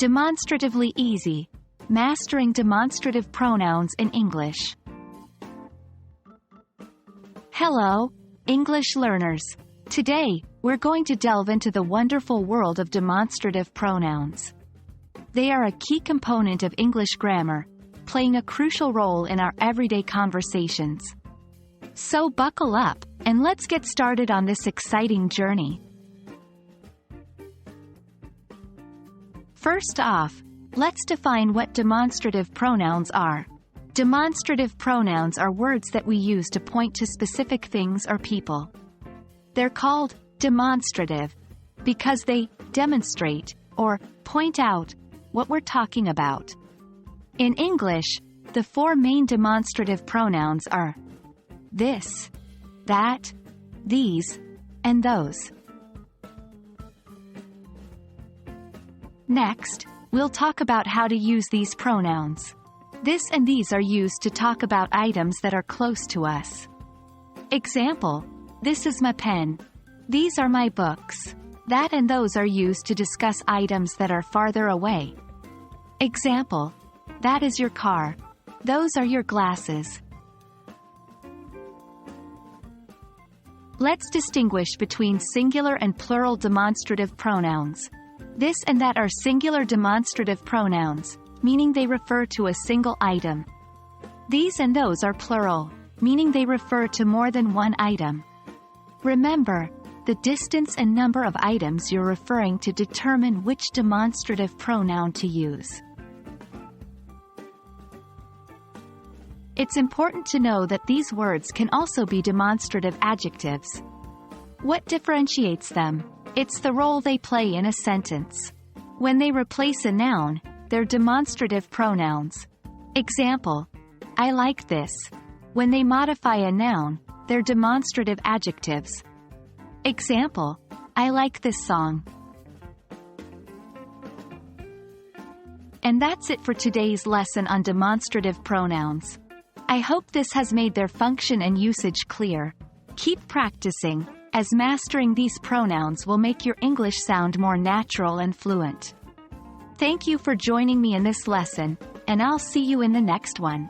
Demonstratively easy. Mastering demonstrative pronouns in English. Hello, English learners. Today, we're going to delve into the wonderful world of demonstrative pronouns. They are a key component of English grammar, playing a crucial role in our everyday conversations. So buckle up, and let's get started on this exciting journey. First off, let's define what demonstrative pronouns are. Demonstrative pronouns are words that we use to point to specific things or people. They're called demonstrative because they demonstrate or point out what we're talking about. In English, the four main demonstrative pronouns are this, that, these, and those. Next, we'll talk about how to use these pronouns. This and these are used to talk about items that are close to us. Example: this is my pen. These are my books. That and those are used to discuss items that are farther away. Example: that is your car. Those are your glasses. Let's distinguish between singular and plural demonstrative pronouns. This and that are singular demonstrative pronouns, meaning they refer to a single item. These and those are plural, meaning they refer to more than one item. Remember, the distance and number of items you're referring to determine which demonstrative pronoun to use. It's important to know that these words can also be demonstrative adjectives. What differentiates them? It's the role they play in a sentence. When they replace a noun, they're demonstrative pronouns. Example: I like this. When they modify a noun, they're demonstrative adjectives. Example: I like this song. And that's it for today's lesson on demonstrative pronouns. I hope this has made their function and usage clear. Keep practicing, as mastering these pronouns will make your English sound more natural and fluent. Thank you for joining me in this lesson, and I'll see you in the next one.